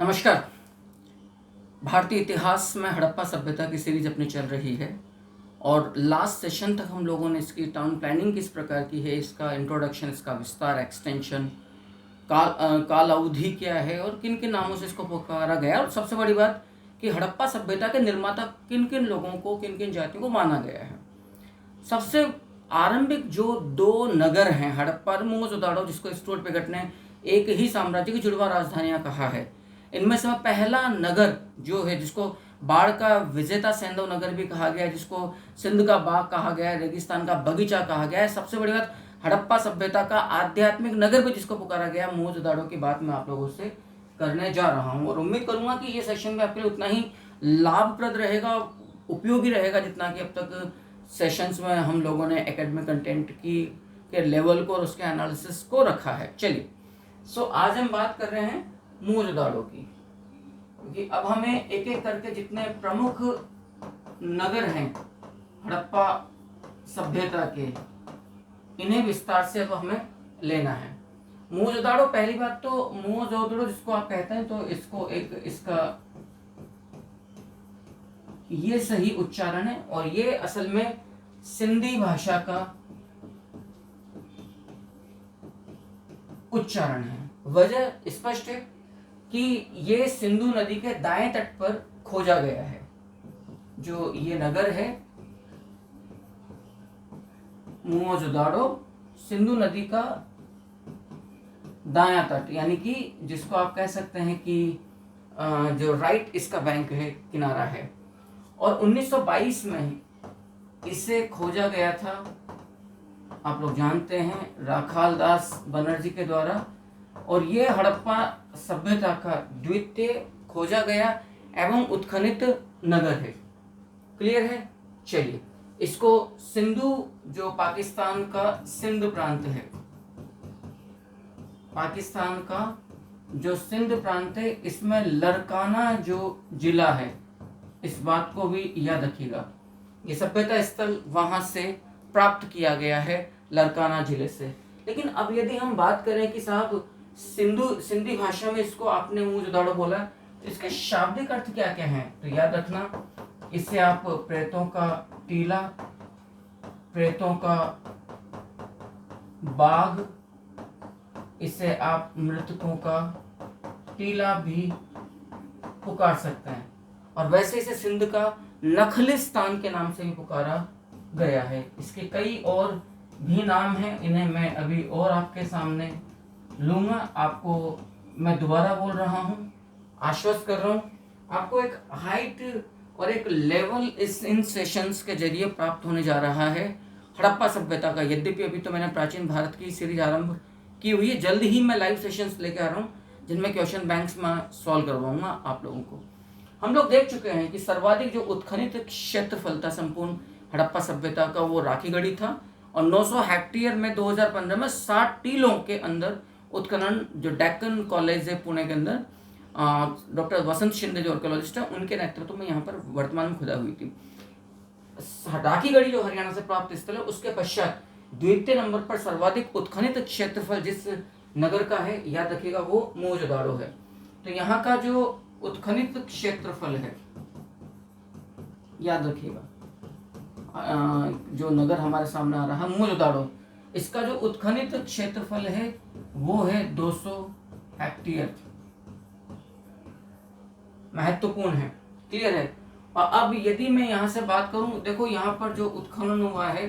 नमस्कार। भारतीय इतिहास में हड़प्पा सभ्यता की सीरीज अपनी चल रही है और लास्ट सेशन तक हम लोगों ने इसकी टाउन प्लानिंग किस प्रकार की है, इसका इंट्रोडक्शन, इसका विस्तार, एक्सटेंशन, काल अवधि क्या है और किन किन नामों से इसको पुकारा गया, और सबसे बड़ी बात कि हड़प्पा सभ्यता के निर्माता किन किन लोगों को, किन किन जातियों को माना गया है। सबसे आरंभिक जो दो नगर हैं, हड़प्पा और मोहनजोदड़ो, जिसको स्टुअर्ट पेगट ने एक ही साम्राज्य की जुड़वा राजधानियां कहा है, इनमें से पहला नगर जो है, जिसको बाढ़ का विजेता सैंधव नगर भी कहा गया है, जिसको सिंध का बाग कहा गया है, रेगिस्तान का बगीचा कहा गया है, सबसे बड़ी बात हड़प्पा सभ्यता का आध्यात्मिक नगर भी जिसको पुकारा गया, मोहनजोदड़ो की बात मैं आप लोगों से करने जा रहा हूं और उम्मीद करूंगा कि ये सेशन में आपके लिए उतना ही लाभप्रद रहेगा, उपयोगी रहेगा, जितना कि अब तक सेशंस में हम लोगों ने एकेडमिक कंटेंट की के लेवल को और उसके एनालिसिस को रखा है। चलिए, आज हम बात कर रहे हैं मोहनजोदड़ो की, क्योंकि अब हमें एक एक करके जितने प्रमुख नगर हैं हड़प्पा सभ्यता के, इन्हें विस्तार से अब हमें लेना है। मोहनजोदड़ो, पहली बात तो मोहनजोदड़ो जिसको आप कहते हैं, तो इसको एक इसका ये सही उच्चारण है और ये असल में सिंधी भाषा का उच्चारण है। वजह स्पष्ट है कि ये सिंधु नदी के दाएं तट पर खोजा गया है। जो ये नगर है मोहनजोदड़ो, सिंधु नदी का दायां तट, यानी कि जिसको आप कह सकते हैं कि जो राइट इसका बैंक है, किनारा है। और 1922 में इसे खोजा गया था, आप लोग जानते हैं, राखालदास बनर्जी के द्वारा, और ये हड़प्पा सभ्यता का द्वितीय खोजा गया एवं उत्खनित नगर है। क्लियर है? चलिए, इसको सिंधु, जो पाकिस्तान का सिंध प्रांत है, पाकिस्तान का जो सिंध प्रांत है, इसमें लरकाना जो जिला है, इस बात को भी याद रखिएगा। ये सभ्यता स्थल वहां से प्राप्त किया गया है, लरकाना जिले से। लेकिन अब यदि हम बात करें कि साहब सिंधी भाषा में इसको आपने मोहनजोदड़ो बोला, तो इसके शाब्दिक अर्थ क्या क्या हैं, तो याद रखना, इससे आप प्रेतों का टीला, प्रेतों का बाग, इसे आप मृतकों का टीला भी पुकार सकते हैं। और वैसे इसे सिंध का नखलिस्तान के नाम से भी पुकारा गया है। इसके कई और भी नाम हैं, इन्हें मैं अभी और आपके सामने लूंगा। आपको मैं दोबारा बोल रहा हूँ, आश्वस्त कर रहा हूँ, आपको एक हाइट और एक लेवल इन सेशंस के जरिए प्राप्त होने जा रहा है हड़प्पा सभ्यता का। यद्यपि अभी तो मैंने प्राचीन भारत की सीरीज आरंभ की हुई है, जल्द ही मैं लाइव सेशंस लेके आ रहा हूँ जिनमें क्वेश्चन बैंक्स में सॉल्व करवाऊंगा आप लोगों को। हम लोग देख चुके हैं कि सर्वाधिक जो उत्खनित क्षेत्रफल था संपूर्ण हड़प्पा सभ्यता का, वो राखीगढ़ी था, और 900 हेक्टेयर में 2015 में 60 टीलों के अंदर उत्खनन, जो डेक्कन कॉलेज है पुणे के अंदर, डॉक्टर वसंत शिंदे जो आर्कियोलॉजिस्ट है, उनके नेतृत्व में यहाँ पर वर्तमान में खुदा हुई थी। राखीगढ़ी जो हरियाणा से प्राप्त स्थल है, उसके पश्चात द्वितीय नंबर पर सर्वाधिक उत्खनित क्षेत्रफल जिस नगर का है, याद रखिएगा, वो मोहनजोदड़ो है। तो यहाँ का जो उत्खनित क्षेत्रफल है, याद रखिएगा, जो नगर हमारे सामने आ रहा है मोहनजोदड़ो, इसका जो उत्खनित क्षेत्रफल है वो है 200 हेक्टेयर। महत्वपूर्ण है, क्लियर है? और अब यदि मैं यहाँ से बात करूं, देखो यहाँ पर जो उत्खनन हुआ है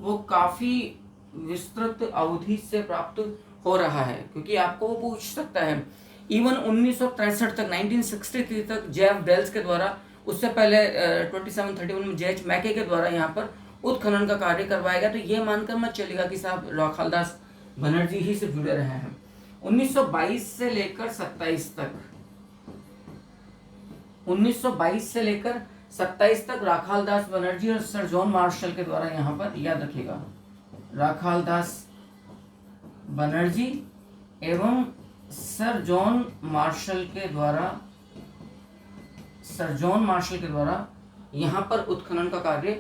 वो काफी विस्तृत अवधि से प्राप्त हो रहा है, क्योंकि आपको वो पूछ सकता है। इवन 1963 तक, 1963 तक जेएफ डेल्स के द्वारा, उससे पहले 2731 में जेएच मैके के द्वारा यहाँ पर उत्खनन का कार्य करवाया गया। तो ये मानकर मत चलेगा कि साहब राखालदास बनर्जी ही से जुड़े रहे हैं। 1922 से लेकर 27 तक, 1922 से लेकर 27 तक राखालदास बनर्जी और सर जॉन मार्शल के द्वारा यहाँ पर, याद रखिएगा, राखालदास बनर्जी एवं सर जॉन मार्शल के द्वारा यहाँ पर उत्खनन का कार्य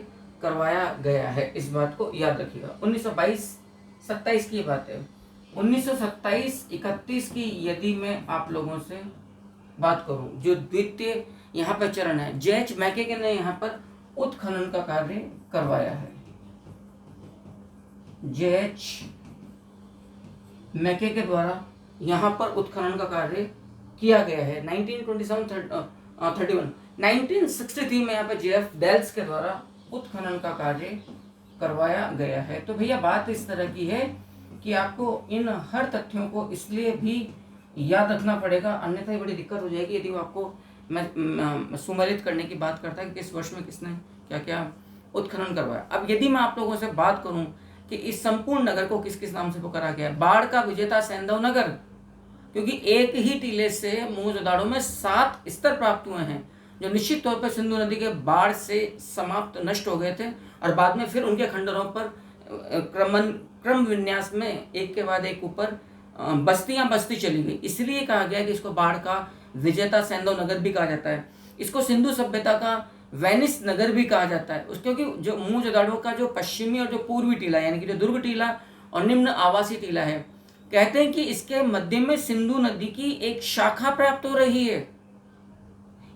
करवाया गया है। इस बात को याद रखिएगा। 1922-27 की बात है। 1927-31 की यदि मैं आप लोगों से बात करूं, जो द्वितीय यहाँ पर चरण है, जे.एच. मैकेगे ने यहाँ पर उत्खनन का कार्य करवाया है। जे.एच. मैके के द्वारा यहाँ पर उत्खनन का कार्य किया गया है। 1963 में यहाँ पर जे.एफ. डेल्स के द्वारा उत्खनन का कार्य करवाया गया है। तो भैया बात इस तरह की है कि आपको इन हर तथ्यों को इसलिए भी याद रखना पड़ेगा, अन्यथा बड़ी दिक्कत हो जाएगी यदि वो आपको मैं सुमेलित करने की बात करता है कि किस वर्ष में किसने क्या क्या उत्खनन करवाया। अब यदि मैं आप लोगों से बात करूं कि इस संपूर्ण नगर को किस किस नाम से पुकारा गया है, बाढ़ का विजेता सेंधव नगर, क्योंकि एक ही टीले से मोहनजोदड़ो में 7 स्तर प्राप्त हुए हैं जो निश्चित तौर पर सिंधु नदी के बाढ़ से समाप्त नष्ट हो गए थे और बाद में फिर उनके खंडरों पर क्रम विन्यास में एक के बाद एक ऊपर बस्तियां बस्ती चली गई। इसलिए कहा गया कि इसको बाढ़ का विजेता सेंधव नगर भी कहा जाता है। इसको सिंधु सभ्यता का वेनिस नगर भी कहा जाता है क्योंकि जो मोहनजोदड़ो का जो पश्चिमी और जो पूर्वी टीला यानी कि जो दुर्ग टीला और निम्न आवासीय टीला है, कहते हैं कि इसके मध्य में सिंधु नदी की एक शाखा प्राप्त हो रही है,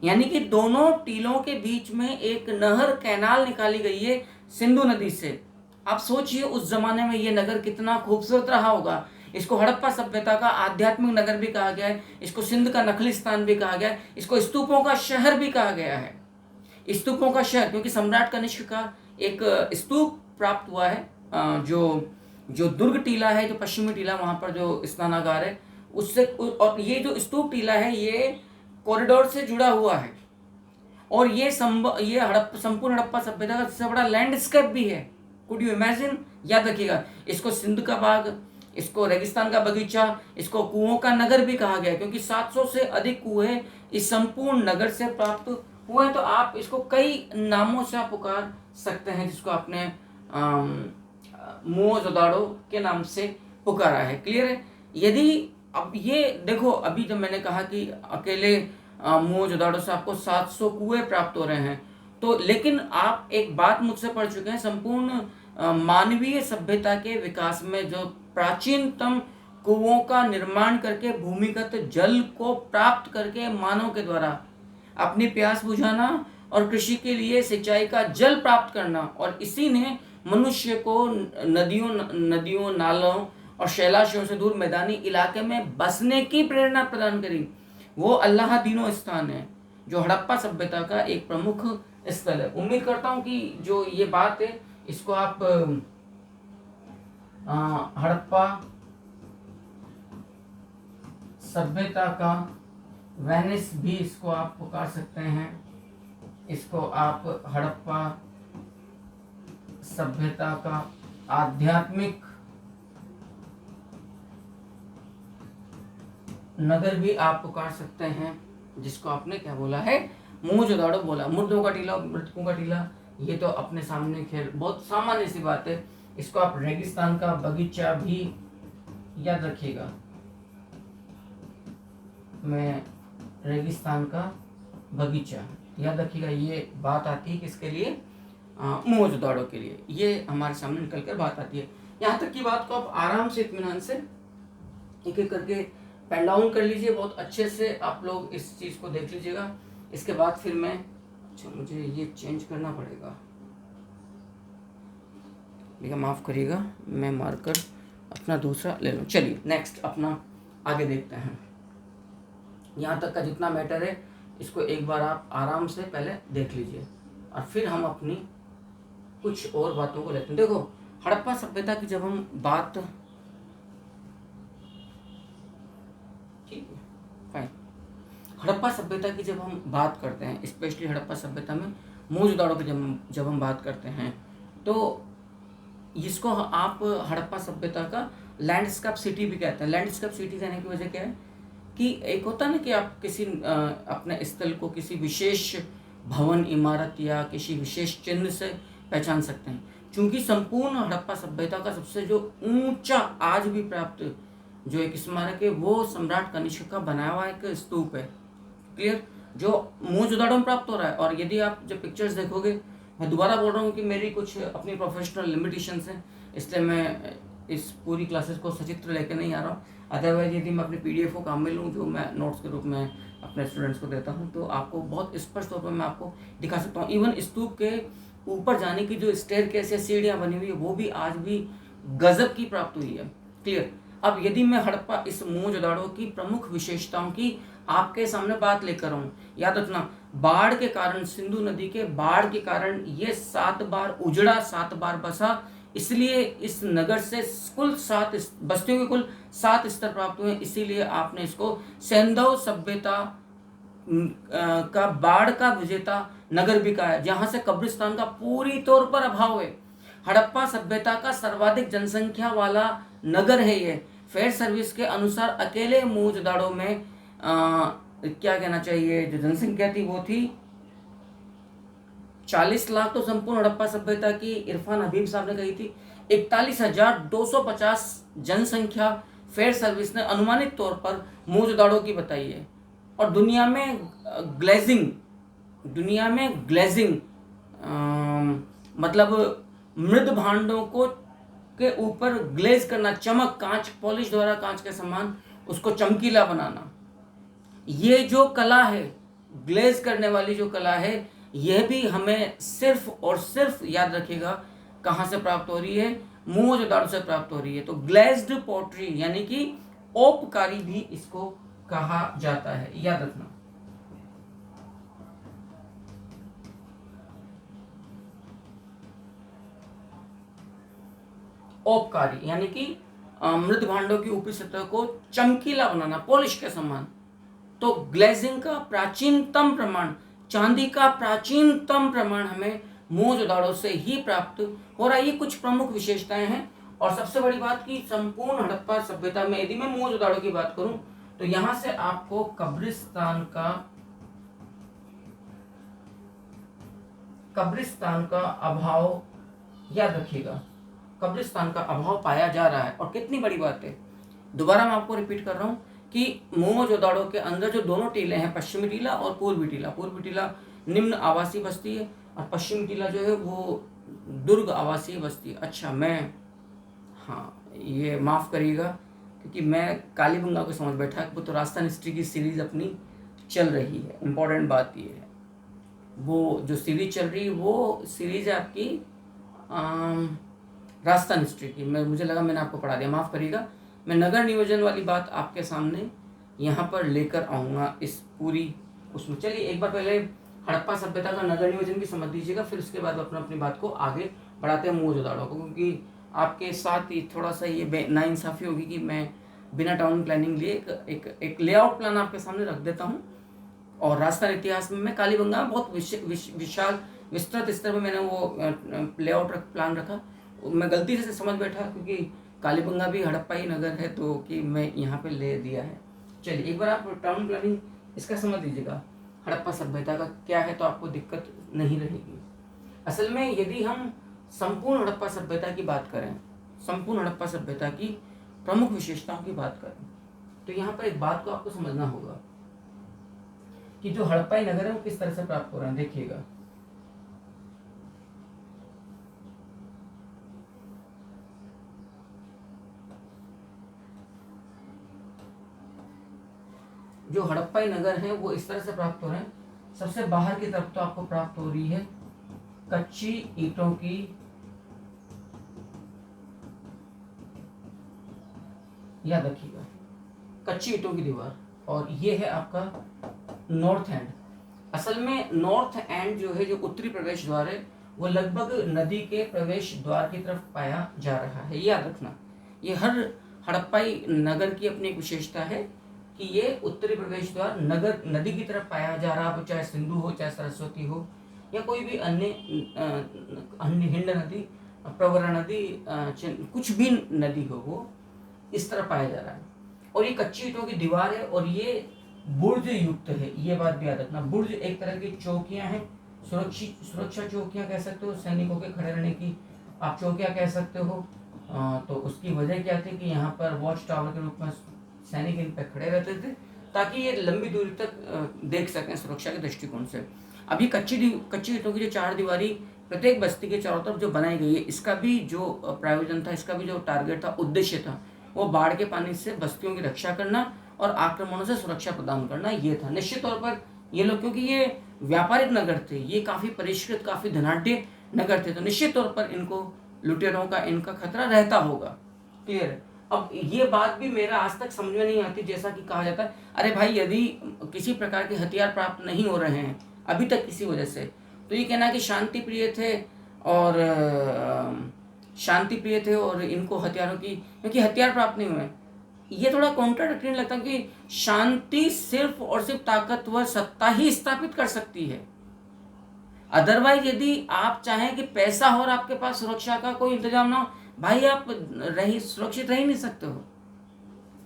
यानी कि दोनों टीलों के बीच में एक नहर कैनाल निकाली गई है सिंधु नदी से। आप सोचिए उस जमाने में ये नगर कितना खूबसूरत रहा होगा। इसको हड़प्पा सभ्यता का आध्यात्मिक नगर भी कहा गया है, इसको सिंध का नखलिस्तान भी कहा गया है, इसको स्तूपों का शहर भी कहा गया है। स्तूपों का शहर क्योंकि सम्राट कनिष्क का एक स्तूप प्राप्त हुआ है जो दुर्ग टीला है, जो पश्चिमी टीला, वहां पर जो स्नानागार है उससे, और ये जो स्तूप टीला है ये कॉरिडोर से जुड़ा हुआ है और ये संपूर्ण हड़प्पा सभ्यता का सबसे बड़ा लैंडस्केप भी है। Could you imagine? याद रखिएगा, इसको सिंध का बाग, इसको रेगिस्तान का बगीचा, इसको कुओं का नगर भी कहा गया क्योंकि 700 से अधिक कुएं इस संपूर्ण नगर से प्राप्त हुए हैं। तो आप इसको कई नामों से आप पुकार सकते हैं, जिसको आपने मोहनजोदड़ो के नाम से पुकारा है। क्लियर है? यदि अब ये देखो, अभी जब मैंने कहा कि अकेले मोहनजोदड़ो से आपको 700 कुएं प्राप्त हो रहे हैं, तो लेकिन आप एक बात मुझसे पढ़ चुके हैं, संपूर्ण मानवीय सभ्यता के विकास में जो प्राचीनतम कुओं का निर्माण करके भूमिगत जल को प्राप्त करके मानव के द्वारा अपनी प्यास बुझाना और कृषि के लिए सिंचाई का जल प्राप्त करना, और इसी ने मनुष्य को नदियों नालों और शैलाशों से दूर मैदानी इलाके में बसने की प्रेरणा प्रदान करी। वो अल्लाह दीनो स्थान है जो हड़प्पा सभ्यता का एक प्रमुख स्थल है। उम्मीद करता हूँ कि जो ये बात है इसको आप हड़प्पा सभ्यता का वेनिस भी इसको आप पुकार सकते हैं, इसको आप हड़प्पा सभ्यता का आध्यात्मिक नगर भी आप पुकार सकते हैं, जिसको आपने क्या बोला है, मोहनजोदड़ो बोला। मुर्दों का टीला, मृतकों का टीला, ये तो अपने सामने खेल बहुत सामान्य सी बात है। इसको आप रेगिस्तान का बगीचा भी याद रखिएगा, मैं रेगिस्तान का बगीचा याद रखिएगा। ये बात आती है किसके लिए? मोहनजोदड़ो के लिए। ये हमारे सामने निकल कर बात आती है। यहाँ तक की बात को आप आराम से इत्मीनान से एक एक करके पेन डाउन कर लीजिए, बहुत अच्छे से आप लोग इस चीज़ को देख लीजिएगा। इसके बाद फिर मैं, अच्छा मुझे ये चेंज करना पड़ेगा, भैया माफ़ करिएगा, मैं मार्कर अपना दूसरा ले लूँ। चलिए नेक्स्ट अपना आगे देखते हैं। यहाँ तक का जितना मैटर है इसको एक बार आप आराम से पहले देख लीजिए और फिर हम अपनी कुछ और बातों को लेते हैं। देखो, हड़प्पा सभ्यता की जब हम बात, फाइन, हड़प्पा सभ्यता की जब हम बात करते हैं, स्पेशली हड़प्पा सभ्यता में मोहनजोदड़ो की जब हम बात करते हैं, तो इसको आप हड़प्पा सभ्यता का लैंडस्केप सिटी भी कहते हैं। लैंडस्केप सिटी कहने की वजह क्या है कि एक होता है ना कि आप किसी अपने स्थल को किसी विशेष भवन, इमारत या किसी विशेष चिन्ह से पहचान सकते हैं। क्योंकि संपूर्ण हड़प्पा सभ्यता का सबसे जो ऊंचा आज भी प्राप्त जो एक स्मारक है वो सम्राट कनिष्क का बनाया हुआ एक स्तूप है। क्लियर? जो मोहनजोदड़ो में प्राप्त हो रहा है। और यदि आप जब पिक्चर्स देखोगे, मैं दोबारा बोल रहा हूँ कि मेरी कुछ अपनी प्रोफेशनल लिमिटेशंस हैं, इसलिए मैं इस पूरी क्लासेस को सचित्र लेकर नहीं आ रहा हूँ। अदरवाइज यदि मैं अपने PDF को काम में लूँ, जो मैं नोट्स के रूप में अपने स्टूडेंट्स को देता हूँ, तो आपको बहुत स्पष्ट तौर पर मैं आपको दिखा सकता हूँ। इवन स्तूप के ऊपर जाने की जो स्टेयरकेस या सीढ़ियाँ बनी हुई है, वो भी आज भी गजब की प्राप्त हुई है। क्लियर। अब यदि मैं हड़प्पा इस मोहनजोदड़ो की प्रमुख विशेषताओं की आपके सामने बात लेकर आऊँ, याद रखना, बाढ़ के कारण, सिंधु नदी के बाढ़ के कारण ये 7 बार उजड़ा, 7 बार बसा, इसलिए इस नगर से कुल 7 बस्तियों के कुल 7 स्तर प्राप्त हुए, इसीलिए आपने इसको सैंधव सभ्यता का बाढ़ का विजेता नगर भी कहा है, जहां से कब्रिस्तान का पूरी तौर पर अभाव है। हड़प्पा सभ्यता का सर्वाधिक जनसंख्या वाला नगर है ये। फेयर सर्विस के अनुसार अकेले मोहनजोदड़ो में क्या कहना चाहिए, जो जनसंख्या थी वो थी 40 लाख, तो संपूर्ण हड़प्पा सभ्यता की इरफान हबीब साहब ने कही थी 41,250 जनसंख्या फेयर सर्विस ने अनुमानित तौर पर मोहनजोदड़ो की बताई है। और दुनिया में ग्लेजिंग मतलब मृद भांडों को के ऊपर ग्लेज करना, चमक, कांच पॉलिश द्वारा कांच के समान उसको चमकीला बनाना, ये जो कला है, ग्लेज करने वाली जो कला है, यह भी हमें सिर्फ और सिर्फ याद रखिएगा कहाँ से प्राप्त हो रही है, मोहनजोदड़ो से प्राप्त हो रही है। तो ग्लेज्ड पोट्री यानी कि औपकारी भी इसको कहा जाता है, याद रखना। औपकारी यानी कि मृद भांडों की ऊपरी सतह को चमकीला बनाना, पॉलिश के समान। तो ग्लेजिंग का प्राचीनतम प्रमाण, चांदी का प्राचीनतम प्रमाण हमें मोहनजोदड़ो से ही प्राप्त हो रहा है। ये कुछ प्रमुख विशेषताएं हैं। और सबसे बड़ी बात कि संपूर्ण हड़प्पा सभ्यता में यदि मैं मोहनजोदड़ो की बात करूं, तो यहां से आपको कब्रिस्तान का अभाव, याद रखिएगा, कब्रिस्तान का अभाव पाया जा रहा है। और कितनी बड़ी बात है, दोबारा मैं आपको रिपीट कर रहा हूं कि मोहनजोदड़ो के अंदर जो दोनों टीले हैं, पश्चिमी टीला और पूर्वी टीला निम्न आवासीय बस्ती है, और पश्चिमी टीला जो है वो दुर्ग आवासीय बस्ती है। अच्छा, मैं ये माफ़ करिएगा क्योंकि मैं कालीबंगा को समझ बैठा, वो तो राजस्थान हिस्ट्री की सीरीज़ अपनी चल रही है। इम्पोर्टेंट बात ये है, वो जो सीरीज चल रही है वो सीरीज़ है आपकी राजस्थान हिस्ट्री की। मुझे लगा मैंने आपको पढ़ा दिया, माफ़ करिएगा। मैं नगर नियोजन वाली बात आपके सामने यहाँ पर लेकर आऊँगा इस पूरी उसमें। चलिए एक बार पहले हड़प्पा सभ्यता का नगर नियोजन भी समझ लीजिएगा, फिर उसके बाद अपनी बात को आगे बढ़ाते हैं मोहनजोदड़ो को, क्योंकि आपके साथ ही थोड़ा सा ये नाइंसाफ़ी होगी कि मैं बिना टाउन प्लानिंग लिए एक लेआउट प्लान आपके सामने रख देता हूँ। और राजस्थान इतिहास में मैं कालीबंगा में बहुत विशाल विस्तृत स्तर पर मैंने वो लेआउट प्लान रखा। मैं गलती से समझ बैठा क्योंकि कालीबंगा भी हड़प्पा ही नगर है, तो कि मैं यहाँ पे ले दिया है। चलिए एक बार आप टाउन प्लानिंग इसका समझ लीजिएगा, हड़प्पा सभ्यता का क्या है, तो आपको दिक्कत नहीं रहेगी। असल में यदि हम संपूर्ण हड़प्पा सभ्यता की बात करें, संपूर्ण हड़प्पा सभ्यता की प्रमुख विशेषताओं की बात करें, तो यहाँ पर एक बात को आपको समझना होगा कि जो हड़प्पाई नगर है वो किस तरह से प्राप्त हो रहे हैं। देखिएगा, जो हड़प्पाई नगर है वो इस तरह से प्राप्त हो रहे हैं। सबसे बाहर की तरफ तो आपको प्राप्त हो रही है कच्ची ईंटों की याद रखिएगा, कच्ची ईंटों की दीवार, और ये है आपका नॉर्थ एंड। असल में नॉर्थ एंड जो है, जो उत्तरी प्रवेश द्वार है, वो लगभग नदी के प्रवेश द्वार की तरफ पाया जा रहा है। याद रखना, ये हर हड़प्पाई नगर की अपनी एक विशेषता है कि ये उत्तरी प्रवेश द्वार नदी की तरफ पाया जा रहा हो, चाहे सिंधु हो, चाहे सरस्वती हो, या कोई भी अन्य हिंड नदी, प्रवरा नदी, कुछ भी नदी हो, वो इस तरह पाया जा रहा है। और ये कच्ची ईंटों की दीवार है और ये बुर्ज युक्त है। ये बात भी याद रखना, बुर्ज एक तरह की चौकियां हैं, सुरक्षा चौकियां कह सकते हो, सैनिकों के खड़े रहने की आप चौकियां कह सकते हो। तो उसकी वजह क्या थी कि यहाँ पर वॉच टावर के रूप में सैनिक इन पर खड़े रहते थे ताकि ये लंबी दूरी तक देख सकें सुरक्षा के दृष्टिकोण से। अब ये कच्ची ईंटों की जो 4 दीवारी प्रत्येक बस्ती के चारों तरफ जो बनाई गई है, इसका भी जो प्रयोजन था, इसका भी जो टारगेट था, उद्देश्य था, वो बाढ़ के पानी से बस्तियों की रक्षा करना और आक्रमणों से सुरक्षा प्रदान करना ये था। निश्चित तौर पर ये लोग, क्योंकि ये व्यापारिक नगर थे, ये काफ़ी परिष्कृत, काफ़ी धनाढ्य नगर थे, तो निश्चित तौर पर इनको लुटेरों का इनका खतरा रहता होगा। क्लियर है। अब ये बात भी मेरा आज तक समझ में नहीं आती, जैसा कि कहा जाता है अरे भाई यदि किसी प्रकार के हथियार प्राप्त नहीं हो रहे हैं अभी तक किसी वजह से, तो ये कहना कि शांति प्रिय थे और इनको हथियारों की, क्योंकि हथियार प्राप्त नहीं हुए, ये थोड़ा कॉन्ट्राडिक्टरी लगता है कि शांति सिर्फ और सिर्फ ताकतवर सत्ता ही स्थापित कर सकती है। अदरवाइज यदि आप चाहें कि पैसा हो और आपके पास सुरक्षा का कोई इंतजाम ना हो, भाई आप सुरक्षित रह ही नहीं सकते हो।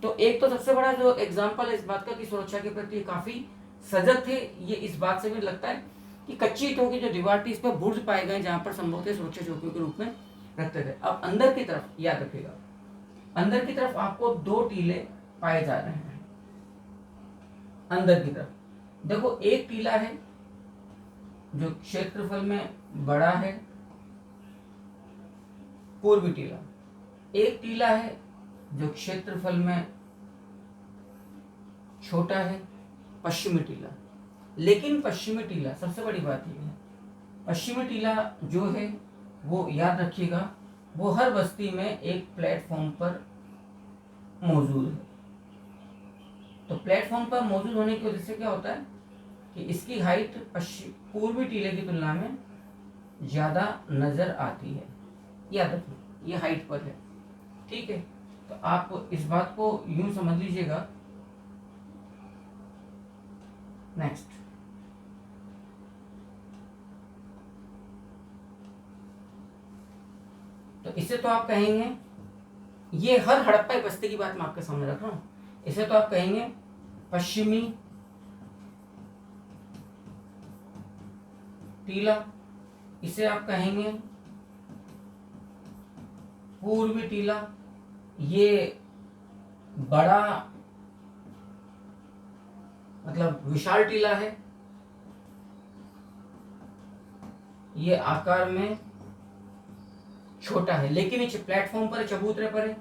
तो एक तो सबसे बड़ा जो एग्जाम्पल है इस बात का कि सुरक्षा के प्रति काफी सजग थे, ये इस बात से भी लगता है कि कच्ची ईंटों की जो दीवार थी इस पर बुर्ज पाए गए जहां पर संभवतः सुरक्षा चौकियों के रूप में रखते थे। अब अंदर की तरफ याद रखिएगा, अंदर की तरफ आपको 2 टीले पाए जा रहे हैं। अंदर की तरफ देखो, एक टीला है जो क्षेत्रफल में बड़ा है, पूर्वी टीला। एक टीला है जो क्षेत्रफल में छोटा है, पश्चिमी टीला। लेकिन पश्चिमी टीला, सबसे बड़ी बात यह है, पश्चिमी टीला जो है वो याद रखिएगा, वो हर बस्ती में एक प्लेटफॉर्म पर मौजूद है। तो प्लेटफॉर्म पर मौजूद होने की वजह से क्या होता है कि इसकी हाइट पूर्वी टीले की तुलना में ज्यादा नजर आती है। याद रखिए ये हाइट पर है, ठीक है। तो आप इस बात को यूं समझ लीजिएगा। नेक्स्ट, तो इसे तो आप कहेंगे, ये हर हड़प्पा बस्ती की बात मैं आपके सामने रख रहा हूं, इसे तो आप कहेंगे पश्चिमी टीला, इसे आप कहेंगे पूर्वी टीला। ये बड़ा मतलब विशाल टीला है, ये आकार में छोटा है लेकिन ये प्लेटफॉर्म पर चबूतरे पर है,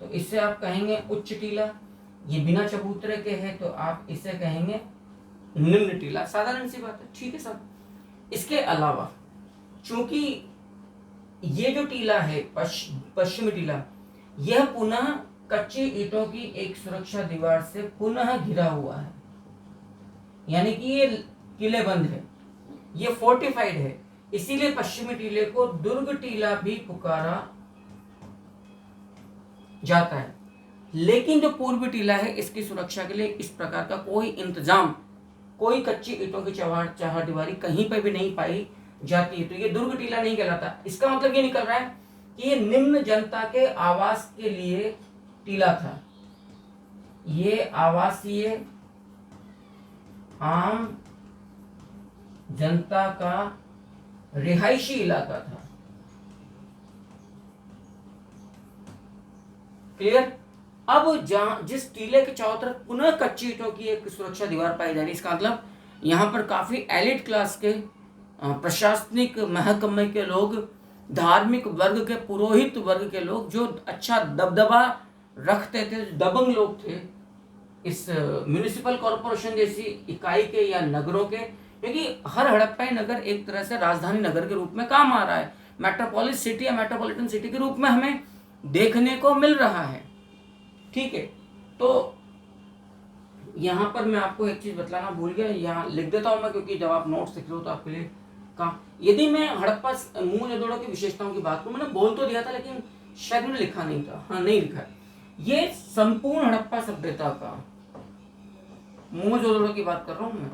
तो इसे आप कहेंगे उच्च टीला। ये बिना चबूतरे के है तो आप इसे कहेंगे निम्न टीला। साधारण सी बात है, ठीक है सब। इसके अलावा चूंकि ये जो टीला है पश्चिमी टीला, यह पुनः कच्ची ईंटों की एक सुरक्षा दीवार से पुनः घिरा हुआ है, यानी कि ये किलेबंद है, ये फोर्टिफाइड है, इसीलिए पश्चिमी टीले को दुर्ग टीला भी पुकारा जाता है। लेकिन जो पूर्वी टीला है इसकी सुरक्षा के लिए इस प्रकार का कोई इंतजाम, कोई कच्ची ईंटों की चहारदीवारी कहीं पर भी नहीं पाई जाती है, तो ये दुर्ग टीला नहीं कहलाता। इसका मतलब ये निकल रहा है कि ये निम्न जनता के आवास के लिए टीला था, ये आवासीय आम जनता का रिहायशी इलाका था। क्लियर। अब जहां जिस टीले के चारों तरफ पुनः कच्ची ईंटों की एक सुरक्षा दीवार पाई जा रही है, इसका मतलब यहां पर काफी एलिट क्लास के प्रशासनिक महकमे के लोग, धार्मिक वर्ग के, पुरोहित वर्ग के लोग जो अच्छा दबदबा रखते थे, दबंग लोग थे इस म्युनिसिपल कॉरपोरेशन जैसी इकाई के या नगरों के, क्योंकि हर हड़प्पाई नगर एक तरह से राजधानी नगर के रूप में काम आ रहा है, मेट्रोपोलिस सिटी या मेट्रोपॉलिटन सिटी के रूप में हमें देखने को मिल रहा है, ठीक है। तो यहां पर मैं आपको एक चीज बतलाना भूल गया, यहाँ लिख देता हूं मैं, क्योंकि जब आप नोट्स लिख रहे हो तो आपके लिए काम। यदि मैं हड़प्पा मोहनजोदड़ो की विशेषताओं की बात करूं, मैंने बोल तो दिया था लेकिन शायद मैंने लिखा नहीं था, हाँ नहीं लिखा है। ये संपूर्ण हड़प्पा सभ्यता का, मोहनजोदड़ो की बात कर रहा हूं मैं,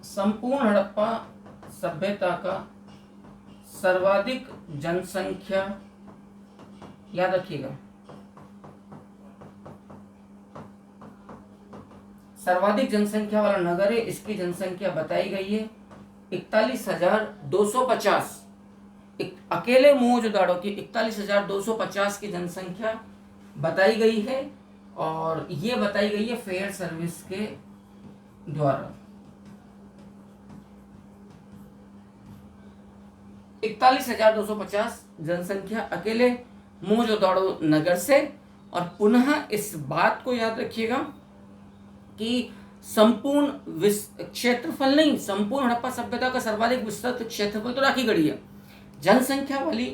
संपूर्ण हड़प्पा सभ्यता का सर्वाधिक जनसंख्या, याद रखिएगा, सर्वाधिक जनसंख्या वाला नगर है। इसकी जनसंख्या बताई गई है 41,250। अकेले मोहनजोदड़ो की 41,250 की जनसंख्या बताई गई है, और ये बताई गई है फेयर सर्विस के द्वारा। 41,250 जनसंख्या अकेले मोहनजोदड़ो नगर से। और पुनः इस बात को याद रखिएगा कि संपूर्ण क्षेत्रफल नहीं, संपूर्ण हड़प्पा सभ्यता का सर्वाधिक विस्तृत क्षेत्रफल तो राखी गढ़ी है, जनसंख्या वाली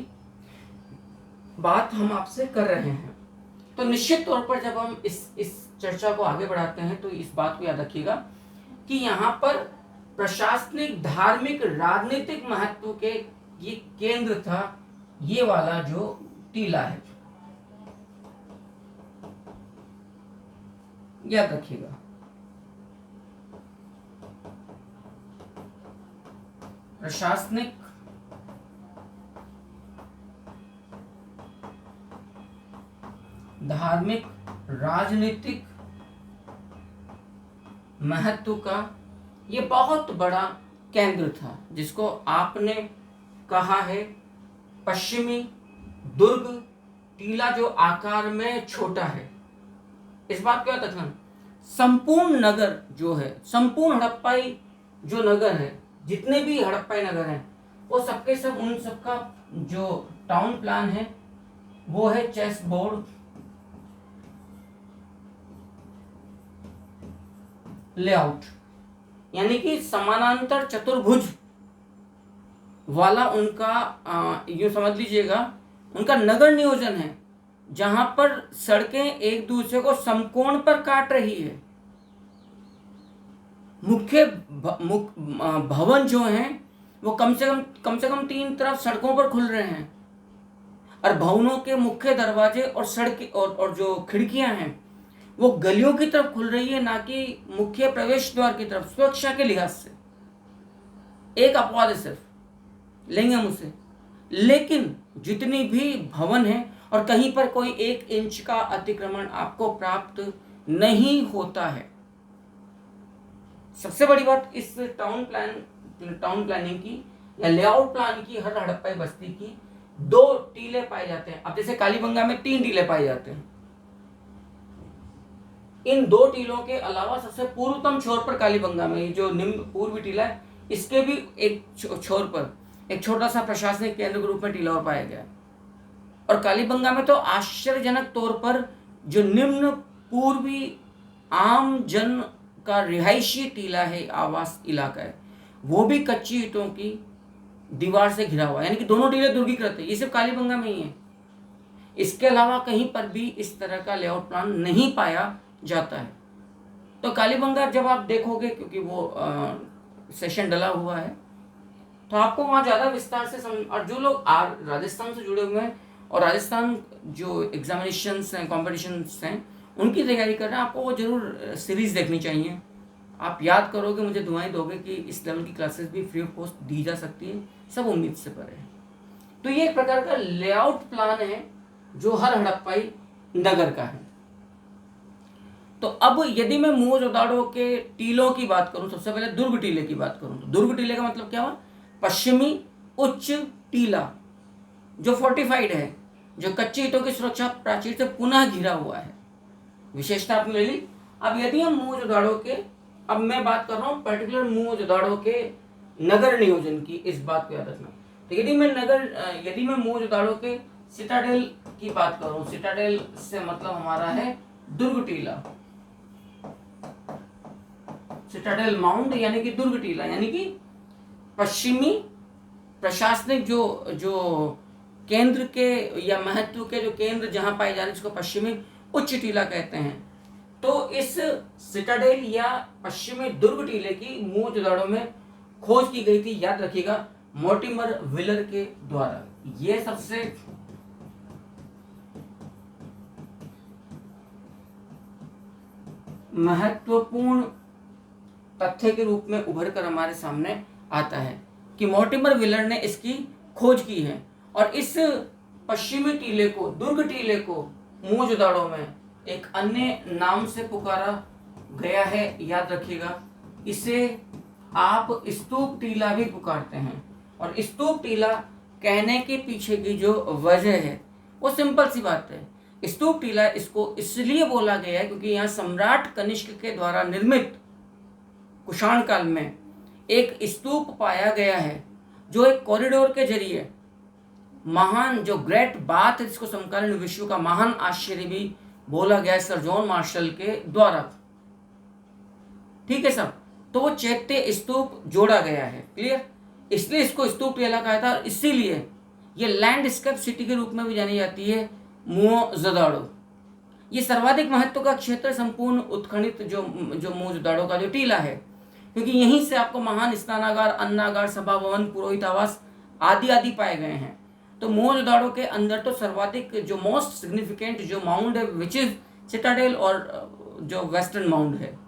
बात हम आपसे कर रहे हैं। तो निश्चित तौर पर जब हम इस चर्चा को आगे बढ़ाते हैं तो इस बात को याद रखिएगा कि यहाँ पर प्रशासनिक, धार्मिक, राजनीतिक महत्व के ये केंद्र था ये वाला जो टीला है, याद रखिएगा। प्रशासनिक, धार्मिक, राजनीतिक महत्व का ये बहुत बड़ा केंद्र था, जिसको आपने कहा है पश्चिमी दुर्ग टीला, जो आकार में छोटा है। इस बात को याद रखना, संपूर्ण नगर जो है, संपूर्ण हड़प्पाई जो नगर है, जितने भी हड़प्पाई नगर हैं, वो सबके सब, उन सबका जो टाउन प्लान है वो है चेस बोर्ड लेआउट, यानी कि समानांतर चतुर्भुज वाला उनका यूं समझ लीजिएगा उनका नगर नियोजन है, जहां पर सड़कें एक दूसरे को समकोण पर काट रही है। मुख्य भवन जो हैं वो कम से कम 3 तरफ सड़कों पर खुल रहे हैं, और भवनों के मुख्य दरवाजे और सड़क और जो खिड़कियां हैं वो गलियों की तरफ खुल रही है, ना कि मुख्य प्रवेश द्वार की तरफ, सुरक्षा के लिहाज से। एक अपवाद है सिर्फ, लेंगे हम उसे। लेकिन जितनी भी भवन है और कहीं पर कोई 1 इंच का अतिक्रमण आपको प्राप्त नहीं होता है। सबसे बड़ी बात इस टाउन प्लानिंग की या लेआउट प्लान की, हर हड़प्पाई बस्ती की 2 टीले पाए जाते हैं। अब जैसे कालीबंगा में 3 टीले पाए जाते हैं, इन 2 टीलों के अलावा सबसे पूर्वतम छोर पर कालीबंगा में जो निम्न पूर्वी टीला है, इसके भी एक छोर पर एक छोटा सा प्रशासनिक केंद्र के रूप में टीला और पाया गया। और कालीबंगा में तो आश्चर्यजनक तौर पर जो निम्न पूर्वी आम जन का रिहायशी टीला है, आवास इलाका है, वो भी कच्ची ईंटों की दीवार से घिरा हुआ है, यानी कि दोनों टीले दुर्गीकृत है। ये सिर्फ कालीबंगा में ही है, इसके अलावा कहीं पर भी इस तरह का लेआउट प्लान नहीं पाया जाता है। तो कालीबंगा जब आप देखोगे, क्योंकि वो सेशन डला हुआ है, तो आपको वहाँ ज़्यादा विस्तार से समझ। और जो लोग राजस्थान से जुड़े हुए हैं और राजस्थान जो एग्जामिनेशंस हैं, कॉम्पिटिशन्स हैं, उनकी तैयारी कर रहे हैं, आपको वो जरूर सीरीज़ देखनी चाहिए। आप याद करोगे, मुझे दुआएं दोगे कि इस लेवल की क्लासेस भी फ्री ऑफ कॉस्ट दी जा सकती है, सब उम्मीद से परे है। तो ये एक प्रकार का लेआउट प्लान है जो हर हड़प्पाई नगर का है। तो अब यदि मैं मोहनजोदड़ो के टीलों की बात करूं, सबसे पहले दुर्ग टीले की बात करूं, तो दुर्ग टीले का मतलब क्या हुआ? पश्चिमी उच्च टीला जो फोर्टिफाइड है, जो कच्ची ईंटों की सुरक्षा प्राचीर से पुनः घिरा हुआ है, विशेषता आपने ले ली। अब यदि हम मोहनजोदड़ो के, अब मैं बात कर रहा हूँ पर्टिकुलर मोहनजोदड़ो के नगर नियोजन की, इस बात को याद रखना। तो यदि मैं मोहनजोदड़ो के सिटाडेल की बात करूं, सिटाडेल से मतलब हमारा है दुर्ग टीला, सिटाडेल माउंट यानी कि दुर्ग टीला, यानी कि पश्चिमी प्रशासनिक जो केंद्र के या महत्व के जो केंद्र जहां पाए जा रहे हैं, जिसको पश्चिमी उच्च टीला कहते हैं। तो इस सिटाडेल या पश्चिमी दुर्ग टीले की मोहनजोदड़ो में खोज की गई थी, याद रखिएगा, मोर्टिमर विलर के द्वारा। ये सबसे महत्वपूर्ण तथ्य के रूप में उभर कर हमारे सामने आता है कि मोर्टिमर विलर ने इसकी खोज की है। और इस पश्चिमी टीले को, दुर्ग टीले को, मोहनजोदड़ो में एक अन्य नाम से पुकारा गया है, याद रखिएगा, इसे आप स्तूप टीला भी पुकारते हैं। और स्तूप टीला कहने के पीछे की जो वजह है वो सिंपल सी बात है। स्तूप टीला इसको इसलिए बोला गया है क्योंकि यहाँ सम्राट कनिष्क के द्वारा निर्मित कुषाण काल में एक स्तूप पाया गया है, जो एक कॉरिडोर के जरिए महान जो ग्रेट बात है जिसको समकालीन विश्व का महान आश्चर्य भी बोला गया है सर जॉन मार्शल के द्वारा। ठीक है सब, तो वो चैत्य स्तूप जोड़ा गया है, क्लियर। इसलिए इसको स्तूप टीला कहा था, इसीलिए ये लैंडस्केप सिटी के रूप में भी जानी जाती है मोहनजोदड़ो। ये सर्वाधिक महत्व का क्षेत्र संपूर्ण उत्खनित जो मोहनजोदड़ो का जो टीला है, क्योंकि यहीं से आपको महान स्नानागार, अन्नागार, सभा भवन, पुरोहित आवास आदि पाए गए हैं। तो मोहनजोदड़ो के अंदर तो सर्वाधिक जो मोस्ट सिग्निफिकेंट जो माउंट है विच इज सिटाडेल, और जो वेस्टर्न माउंट है,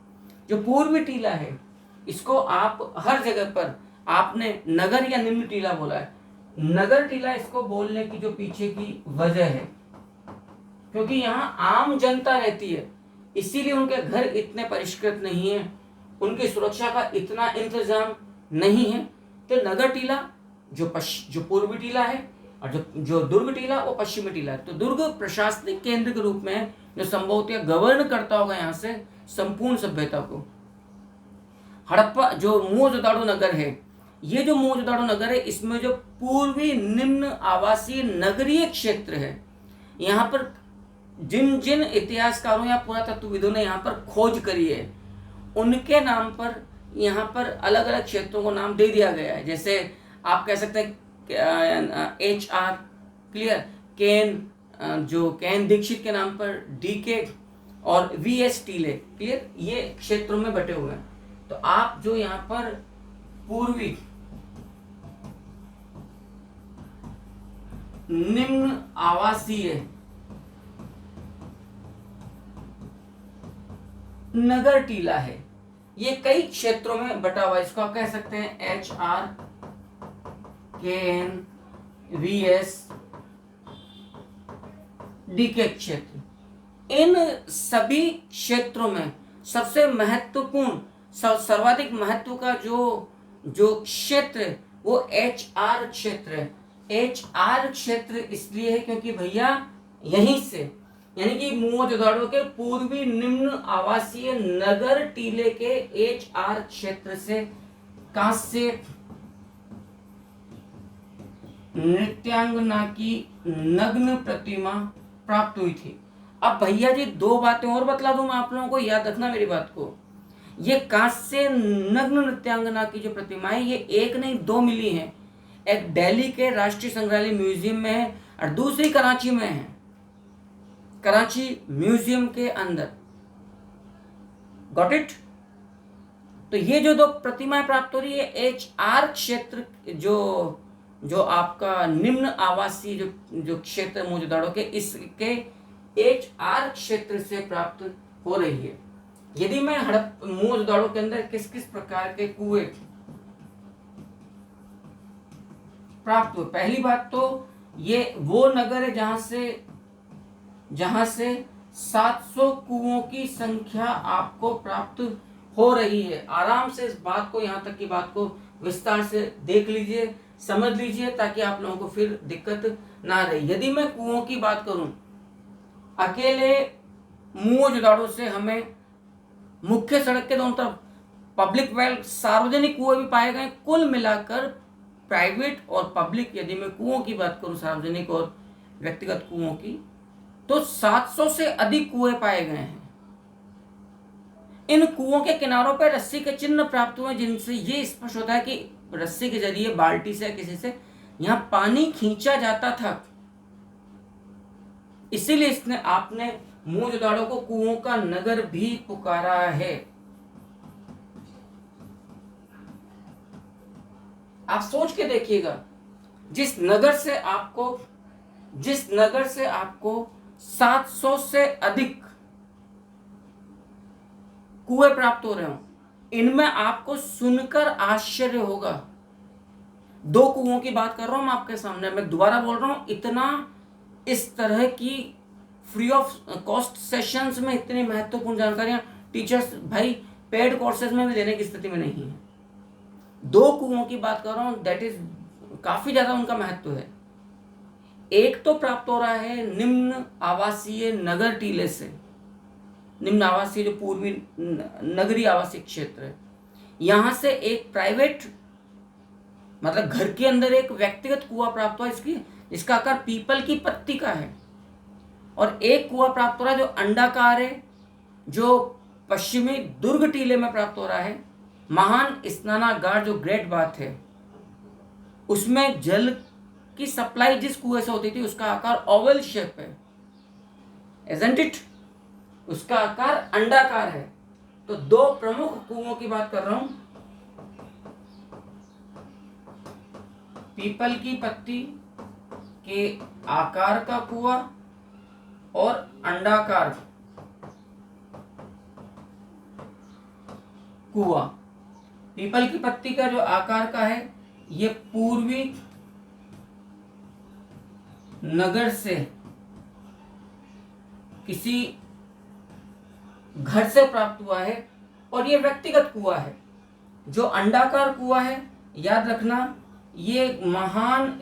जो पूर्वी टीला है, इसको आप हर जगह पर आपने नगर या निम्न टीला बोला है। नगर टीला इसको बोलने की जो पीछे की वजह है, क्योंकि यहाँ आम जनता रहती है, इसीलिए उनके घर इतने परिष्कृत नहीं है, उनकी सुरक्षा का इतना इंतजाम नहीं है। तो नगर टीला जो पूर्वी टीला है, और जो दुर्ग टीला वो पश्चिमी टीला है। तो दुर्ग प्रशासनिक केंद्र के रूप में जो संभवतः गवर्न करता होगा यहाँ से संपूर्ण सभ्यता को। हड़प्पा जो मोहनजोदड़ो नगर है, ये जो मोहनजोदड़ो नगर है, इसमें जो पूर्वी निम्न आवासीय नगरीय क्षेत्र है, यहाँ पर जिन जिन इतिहासकारों या पुरातत्वविदों ने यहाँ पर खोज करी है, उनके नाम पर यहाँ पर अलग अलग क्षेत्रों को नाम दे दिया गया है। जैसे आप कह सकते हैं HR, क्लियर, केन जो केन दीक्षित के नाम पर DK, और VS टीले, क्लियर, ये क्षेत्रों में बटे हुए हैं। तो आप जो यहाँ पर पूर्वी निम्न आवासीय नगर टीला है, ये कई क्षेत्रों में बटा हुआ है। इसको आप कह सकते हैं HR, KN, VS, DK क्षेत्र। इन सभी क्षेत्रों में सबसे महत्वपूर्ण सर्वाधिक महत्व का जो क्षेत्र है वो HR क्षेत्र है। HR क्षेत्र इसलिए है क्योंकि भैया यहीं से, यानी कि मोहनजोदड़ो के पूर्वी निम्न आवासीय नगर टीले के HR क्षेत्र से कांस्य नृत्यांगना की नग्न प्रतिमा प्राप्त हुई थी। अब भैया जी दो बातें और बतला दूं मैं आप लोगों को, याद रखना मेरी बात को। ये कांस्य नग्न नृत्यांगना की जो प्रतिमा है, ये एक नहीं दो मिली हैं। एक दिल्ली के राष्ट्रीय संग्रहालय म्यूजियम में है और दूसरी कराची में है, कराची म्यूजियम के अंदर। Got it. तो ये जो दो प्रतिमाएं प्राप्त हो रही है HR क्षेत्र जो आपका निम्न आवासीय जो क्षेत्र मोहनजोदड़ो के, इसके HR क्षेत्र से प्राप्त हो रही है। यदि मैं मोहनजोदड़ो के अंदर किस किस प्रकार के कुएं प्राप्त हुए, पहली बात तो ये वो नगर है जहां से 700 कुओं की संख्या आपको प्राप्त हो रही है। आराम से इस बात को, यहाँ तक की बात को विस्तार से देख लीजिए, समझ लीजिए, ताकि आप लोगों को फिर दिक्कत ना रहे। यदि मैं कुओं की बात करूं, अकेले मोहनजोदड़ो से हमें मुख्य सड़क के दोनों तरफ पब्लिक वेल सार्वजनिक कुएं भी पाए गए। कुल मिलाकर प्राइवेट और पब्लिक, यदि मैं कुओं की बात करूं, सार्वजनिक और व्यक्तिगत कुओं की, तो 700 से अधिक कुएं पाए गए हैं। इन कुओं के किनारों पर रस्सी के चिन्ह प्राप्त हुए, जिनसे ये स्पष्ट होता है कि रस्सी के जरिए बाल्टी से किसी से यहां पानी खींचा जाता था। इसीलिए आपने मोहनजोदड़ो को कुओं का नगर भी पुकारा है। आप सोच के देखिएगा, जिस नगर से आपको 700 से अधिक कुएं प्राप्त हो रहे हो, इनमें आपको सुनकर आश्चर्य होगा। 2 कुओं की बात कर रहा हूं मैं आपके सामने, मैं दोबारा बोल रहा हूं, इतना इस तरह की फ्री ऑफ कॉस्ट सेशंस में इतनी महत्वपूर्ण जानकारियां टीचर्स भाई पेड कोर्सेज में भी देने की स्थिति में नहीं है। 2 कुओं की बात कर रहा हूं, दैट इज काफी ज्यादा उनका महत्व है। एक तो प्राप्त हो रहा है निम्न आवासीय नगर टीले से, निम्न आवासीय जो पूर्वी नगरीय आवासीय क्षेत्र है, यहां से एक प्राइवेट मतलब घर के अंदर एक व्यक्तिगत कुआं प्राप्त हुआ इसका आकार पीपल की पत्ती का है। और एक कुआं प्राप्त हो रहा है जो अंडाकार है, जो पश्चिमी दुर्ग टीले में प्राप्त हो रहा है। महान स्नानागार जो ग्रेट बाथ है, उसमें जल की सप्लाई जिस कुएं से होती थी उसका आकार ओवल शेप है, इजंट इट? उसका आकार अंडाकार है। तो दो प्रमुख कुओं की बात कर रहा हूं, पीपल की पत्ती के आकार का कुआं और अंडाकार कुआं। पीपल की पत्ती का जो आकार का है ये पूर्वी नगर से किसी घर से प्राप्त हुआ है और ये व्यक्तिगत कुआं है। जो अंडाकार कुआं है, याद रखना, ये महान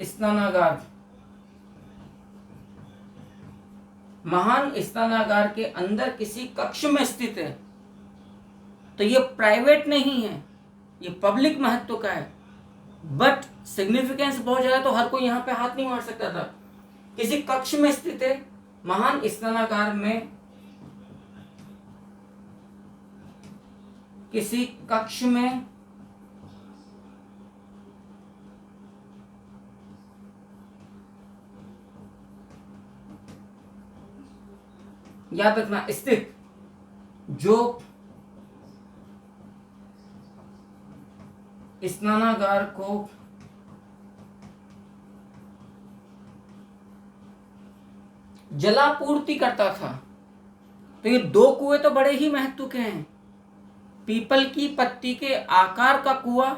स्नानागार के अंदर किसी कक्ष में स्थित है। तो ये प्राइवेट नहीं है, ये पब्लिक महत्व का है। बट सिग्निफिकेंस बहुत ज्यादा, तो हर कोई यहां पे हाथ नहीं मार सकता था। किसी कक्ष में स्थित है, महान स्नानागार में किसी कक्ष में याद रखना स्थित जो स्नानागार को जलापूर्ति करता था। तो ये दो कुएं तो बड़े ही महत्व के हैं, पीपल की पत्ती के आकार का कुआं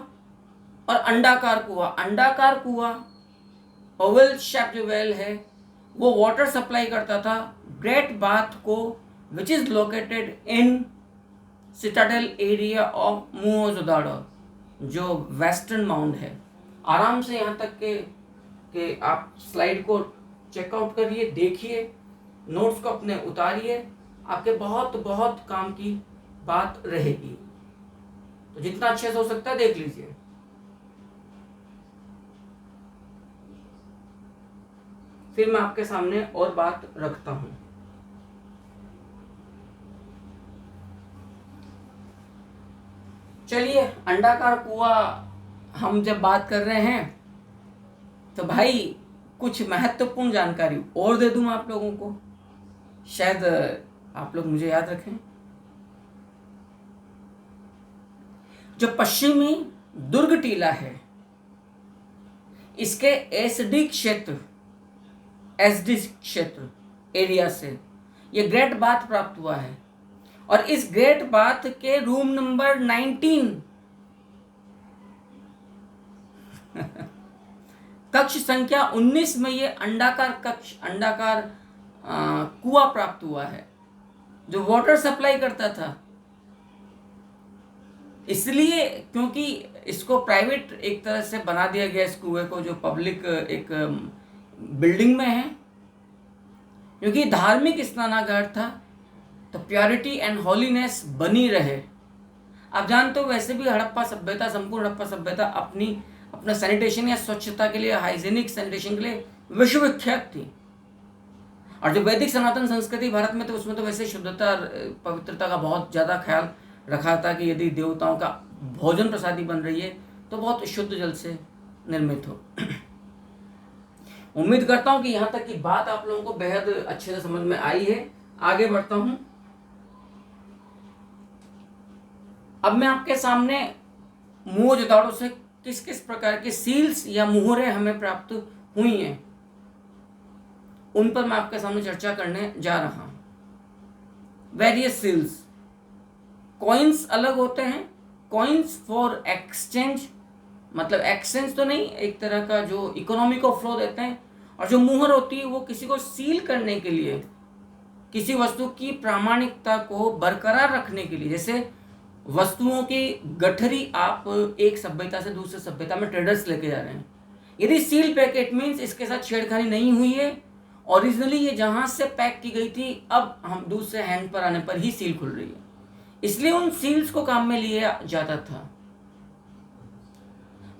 और अंडाकार कुआं। अंडाकार कुआं ओवल शेप्ड वेल है, वो वाटर सप्लाई करता था ग्रेट बाथ को, which is located in citadel area of Mohenjodaro, जो वेस्टर्न माउंड है। आराम से यहाँ तक के आप स्लाइड को चेकआउट करिए, देखिए, नोट्स को अपने उतारिए, आपके बहुत बहुत काम की बात रहेगी। तो जितना अच्छे से हो सकता है देख लीजिए। फिर मैं आपके सामने और बात रखता हूं। चलिए, अंडाकार कुआं हम जब बात कर रहे हैं तो भाई कुछ महत्वपूर्ण जानकारी और दे दूं आप लोगों को, शायद आप लोग मुझे याद रखें। जो पश्चिमी दुर्ग टीला है, इसके एसडी क्षेत्र एरिया से ये ग्रेट बाथ प्राप्त हुआ है। और इस ग्रेट बाथ के रूम नंबर 19 कक्ष संख्या 19 में ये अंडाकार कुआं प्राप्त हुआ है, जो वाटर सप्लाई करता था। इसलिए क्योंकि इसको प्राइवेट एक तरह से बना दिया गया, इस कुएं को, जो पब्लिक एक बिल्डिंग में है, क्योंकि धार्मिक स्नानागार था, तो प्योरिटी एंड होलीनेस बनी रहे। आप जानते हो वैसे भी हड़प्पा सभ्यता, संपूर्ण हड़प्पा सभ्यता अपना सैनिटेशन या स्वच्छता के लिए, हाइजीनिक सैनिटेशन के लिए विश्वविख्यात थी। और जो वैदिक सनातन संस्कृति भारत में, तो उसमें तो वैसे शुद्धता पवित्रता का बहुत ज़्यादा ख्याल रखा था कि यदि देवताओं का भोजन प्रसादी बन रही है तो बहुत शुद्ध जल से निर्मित हो। उम्मीद करता हूं कि यहां तक की बात आप लोगों को बेहद अच्छे से समझ में आई है। आगे बढ़ता हूं। अब मैं आपके सामने मोहनजोदाड़ो से किस किस प्रकार के सील्स या मुहरें हमें प्राप्त हुई हैं, उन पर मैं आपके सामने चर्चा करने जा रहा हूं। वेरियस सील्स, कॉइन्स अलग होते हैं, कॉइन्स फॉर एक्सचेंज, मतलब एक्सचेंज तो नहीं, एक तरह का जो इकोनॉमी को फ्लो देते हैं। और जो मुहर होती है वो किसी को सील करने के लिए, किसी वस्तु की प्रामाणिकता को बरकरार रखने के लिए। जैसे वस्तुओं की गठरी आप एक सभ्यता से दूसरे सभ्यता में ट्रेडर्स लेके जा रहे हैं, यदि सील पैकेट मीन्स इसके साथ छेड़खानी नहीं हुई है, ओरिजिनली ये जहाज से पैक की गई थी, अब हम दूसरे हैंड पर आने पर ही सील खुल रही है, इसलिए उन सील्स को काम में लिया जाता था।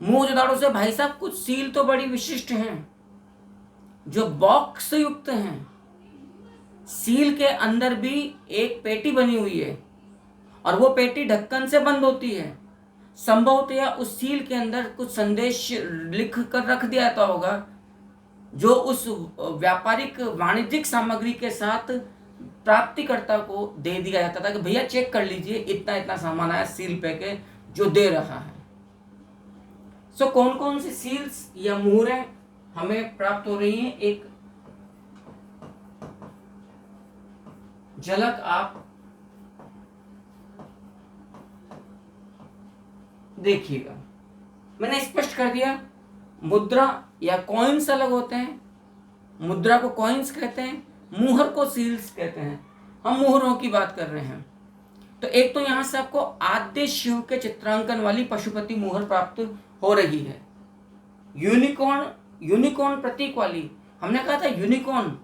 मोहनजोदाड़ो से भाई साहब कुछ सील तो बड़ी विशिष्ट हैं, जो बॉक्स युक्त हैं। सील के अंदर भी एक पेटी बनी हुई है और वो पेटी ढक्कन से बंद होती है। संभवतया उस सील के अंदर कुछ संदेश लिख कर रख दिया जाता होगा, जो उस व्यापारिक वाणिज्यिक सामग्री के साथ प्राप्तिकर्ता को दे दिया जाता था कि भैया चेक कर लीजिए, इतना इतना सामान आया सील पे के जो दे रहा है। सो कौन कौन सी सील्स या मुहरें हमें प्राप्त हो रही हैं, एक झलक आप देखिएगा। मैंने स्पष्ट कर दिया, मुद्रा या कॉइन्स अलग होते हैं। मुद्रा को कॉइन्स कहते हैं, मुहर को सील्स कहते हैं। हम मुहरों की बात कर रहे हैं। तो एक तो यहां से आपको आद्य शिव के चित्रांकन वाली पशुपति मुहर प्राप्त हो रही है। यूनिकॉर्न, यूनिकॉर्न प्रतीक वाली, हमने कहा था unicorn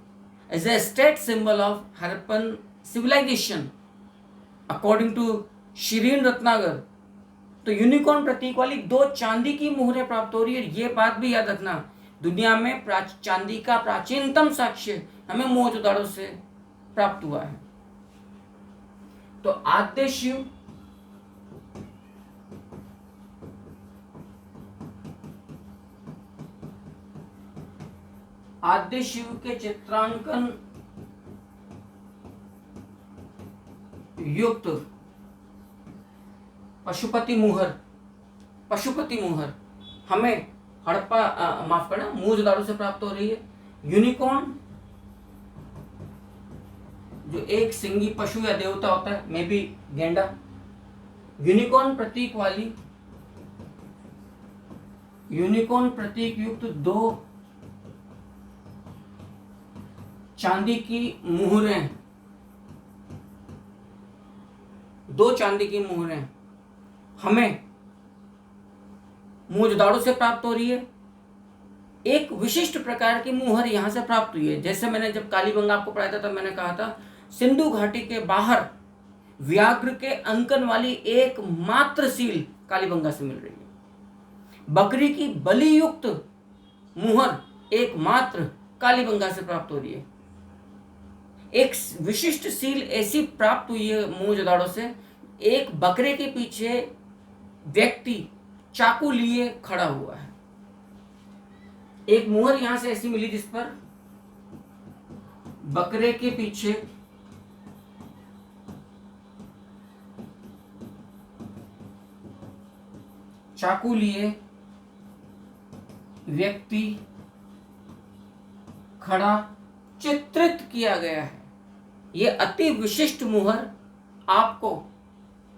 is a state symbol of Harappan civilisation according to Shirin Ratnagar. तो यूनिकॉर्न प्रतीक वाली 2 चांदी की मुहरें प्राप्त हो रही है। ये बात भी याद रखना, दुनिया में चांदी का प्राचीनतम साक्ष्य हमें मोहनजोदाड़ो से प्राप्त हुआ है। तो आद्य शिव, आद्य शिव के चित्रांकन युक्त पशुपति मुहर, पशुपति मुहर हमें हड़प्पा माफ करना मोहनजोदाड़ो से प्राप्त हो रही है। यूनिकॉर्न जो एक सिंगी पशु या देवता होता है, मे बी गेंडा, यूनिकॉर्न प्रतीक वाली, यूनिकॉर्न प्रतीक युक्त 2 चांदी की मुहरें, 2 चांदी की मुहरें हमें मोहनजोदाड़ो से प्राप्त हो रही है। एक विशिष्ट प्रकार की मुहर यहां से प्राप्त हुई है। जैसे मैंने जब कालीबंगा आपको पढ़ाया था तब मैंने कहा था, सिंधु घाटी के बाहर व्याघ्र के अंकन वाली एकमात्र सील कालीबंगा से मिल रही है। बकरी की बलि युक्त मुहर एकमात्र कालीबंगा से प्राप्त हो रही है। एक विशिष्ट सील ऐसी प्राप्त हुई है मोहनजोदाड़ो से, एक बकरे के पीछे व्यक्ति चाकू लिए खड़ा हुआ है। एक मुहर यहां से ऐसी मिली जिस पर बकरे के पीछे चाकू लिए व्यक्ति खड़ा चित्रित किया गया है। यह अति विशिष्ट मुहर आपको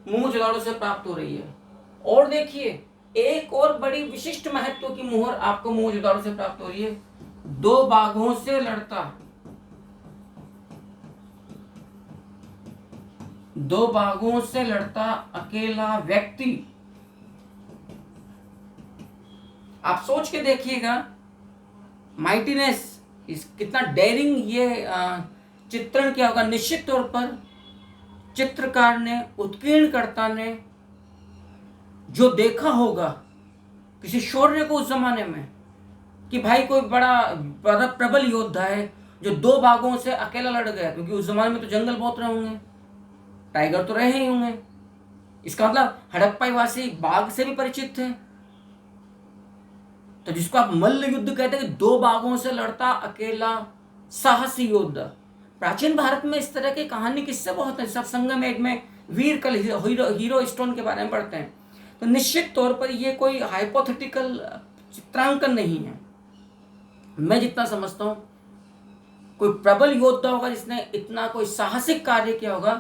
मोहनजोदाड़ो से प्राप्त हो रही है। और देखिए, एक और बड़ी विशिष्ट महत्व की मुहर आपको मोहनजोदाड़ो से प्राप्त हो रही है। 2 बाघों से लड़ता, 2 बाघों से लड़ता अकेला व्यक्ति। आप सोच के देखिएगा, माइटीनेस, कितना डेयरिंग ये चित्रण किया होगा। निश्चित तौर पर चित्रकार ने, उत्कीर्णकर्ता ने जो देखा होगा किसी शौर्य को उस जमाने में, कि भाई कोई बड़ा प्रबल योद्धा है जो 2 बाघों से अकेला लड़ गया, क्योंकि उस जमाने में तो जंगल बहुत रहे होंगे, टाइगर तो रहे ही होंगे। इसका मतलब हड़प्पा वासी बाघ से भी परिचित थे। तो जिसको आप मल्ल युद्ध कहते हैं कि 2 बाघों से लड़ता अकेला साहसी योद्धा। प्राचीन भारत में इस तरह की कहानी किससे बहुत है। सब संगम एक में वीर कल हीरो स्टोन के बारे में पढ़ते हैं। तो निश्चित तौर पर यह कोई हाइपोथेटिकल चित्रांकन नहीं है। मैं जितना समझता हूं, कोई प्रबल योद्धा होगा जिसने इतना कोई साहसिक कार्य किया होगा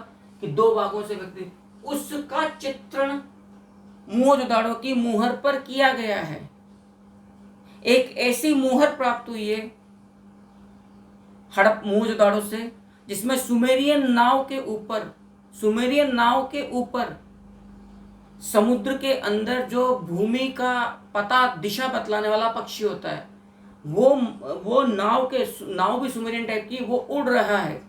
कि 2 बाघों से व्यक्ति, उसका चित्रण मोहनजोदाड़ो की मुहर पर किया गया है। एक ऐसी मुहर प्राप्त हुई है मोहनजोदाड़ो से जिसमें सुमेरियन नाव के ऊपर समुद्र के अंदर जो भूमि का पता दिशा बतलाने वाला पक्षी होता है, वो नाव भी सुमेरियन टाइप की, वो उड़ रहा है।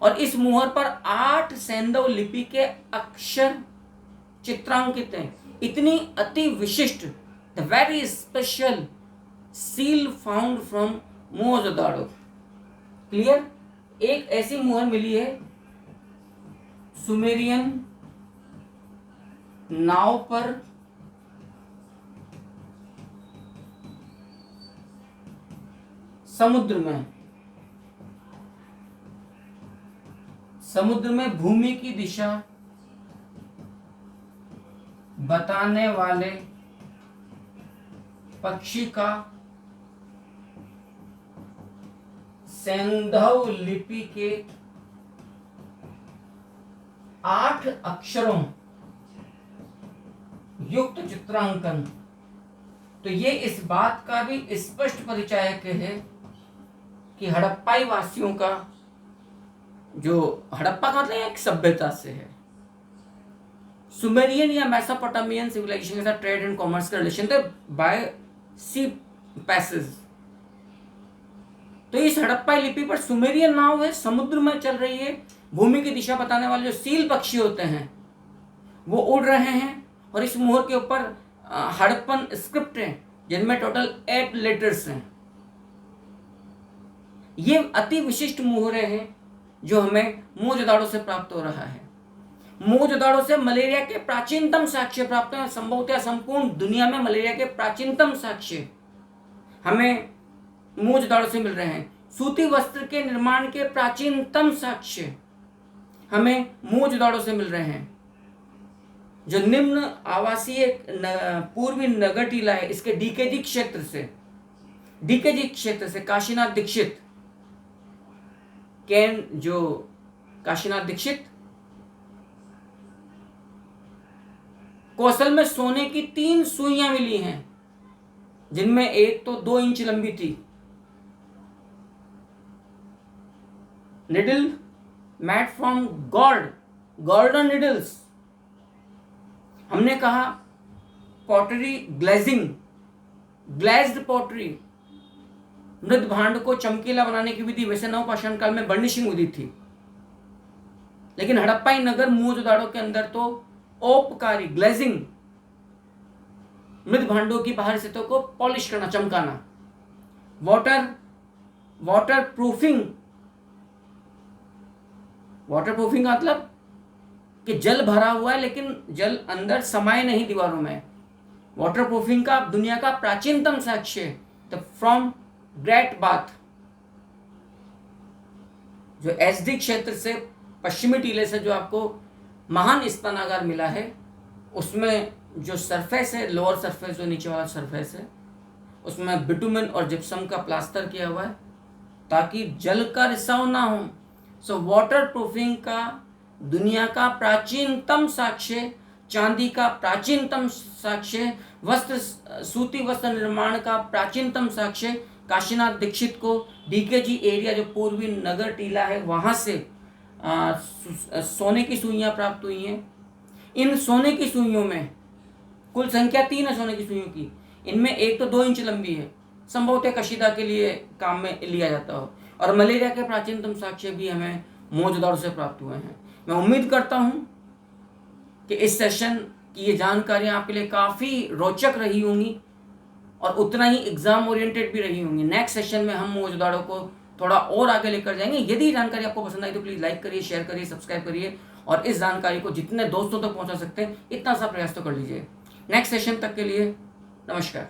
और इस मुहर पर 8 सैंधव लिपि के अक्षर चित्रांकित हैं। इतनी अति विशिष्ट, the very special seal found from Mohenjodaro. Clear? एक ऐसी मुहर मिली है सुमेरियन नाव पर समुद्र में भूमि की दिशा बताने वाले पक्षी का सेंधव लिपि के 8 अक्षरों युक्त चित्रांकन। तो ये इस बात का भी स्पष्ट परिचायक है कि हड़प्पाई वासियों का, जो हड़प्पा का मतलब एक सभ्यता से है, सुमेरियन या मेसोपोटामियन सिविलाइजेशन के साथ ट्रेड एंड कॉमर्स का रिलेशन थे बाय सी पैसेज। तो इस हड़प्पाई लिपि पर सुमेरियन नाव है, समुद्र में चल रही है, भूमि की दिशा बताने वाले जो सील पक्षी होते हैं वो उड़ रहे हैं, और इस मुहर के ऊपर हड़प्पन स्क्रिप्ट है जिनमें टोटल 8 लेटर्स हैं। ये अति विशिष्ट मुहरें हैं जो हमें मोहनजोदाड़ो से प्राप्त हो रहा है। मोहनजोदाड़ो से मलेरिया के प्राचीनतम साक्ष्य प्राप्त हैं। संभवतः संपूर्ण दुनिया में मलेरिया के प्राचीनतम साक्ष्य हमें मोहनजोदाड़ो से मिल रहे हैं। सूती वस्त्र के निर्माण के प्राचीनतम साक्ष्य हमें मोहनजोदाड़ो से मिल रहे हैं। जो निम्न आवासीय पूर्वी नगर टीला है, इसके डीकेजी क्षेत्र से काशीनाथ दीक्षित काशीनाथ दीक्षित कौशल में सोने की 3 सुइयां मिली हैं, जिनमें एक तो 2 इंच लंबी थी। Needle made from golden needles. हमने कहा पॉटरी ग्लेज्ड पॉटरी, मृद भांड को चमकीला बनाने की विधि वैसे नवपाषाण काल में बर्निशिंग विधि थी, लेकिन हड़प्पाई नगर मोहनजोदाड़ो के अंदर तो औपकारी ग्लेजिंग, मृद भांडों की बाहरी सतह को पॉलिश करना, चमकाना। वाटर प्रूफिंग का मतलब कि जल भरा हुआ है लेकिन जल अंदर समाये नहीं दीवारों में। वाटर प्रूफिंग का दुनिया का प्राचीनतम साक्ष्य फ्रॉम ग्रेट बाथ, जो एसडी क्षेत्र से पश्चिमी टीले से जो आपको महान स्तनागार मिला है, उसमें जो सरफेस है, लोअर सरफेस जो नीचे वाला सरफेस है, उसमें बिटुमेन और जिप्सम का प्लास्टर किया हुआ है ताकि जल का रिसाव ना हो। सो वाटर प्रूफिंग का दुनिया का प्राचीनतम साक्ष्य, चांदी का प्राचीनतम साक्ष्य, सूती वस्त्र निर्माण का प्राचीनतम साक्ष्य काशीनाथ दीक्षित को डीकेजी एरिया जो पूर्वी नगर टीला है वहां से सोने की सुइयां प्राप्त हुई हैं। इन सोने की सुइयों में कुल संख्या 3 है सोने की सुइयों की। इनमें एक तो 2 इंच लंबी है, संभवतः कशीदा के लिए काम में लिया जाता हो, और मलेरिया के प्राचीनतम साक्ष्य भी हमें मोहनजोदाड़ो से प्राप्त हुए हैं। मैं उम्मीद करता हूँ कि इस सेशन की ये जानकारियाँ आपके लिए काफ़ी रोचक रही होंगी और उतना ही एग्जाम ओरिएंटेड भी रही होंगी। नेक्स्ट सेशन में हम मोहनजोदाड़ो को थोड़ा और आगे लेकर जाएंगे। यदि जानकारी आपको पसंद आई तो प्लीज़ लाइक करिए, शेयर करिए, सब्सक्राइब करिए, और इस जानकारी को जितने दोस्तों तक पहुंचा सकते हैं इतना सा प्रयास तो कर लीजिए। नेक्स्ट सेशन तक के लिए नमस्कार।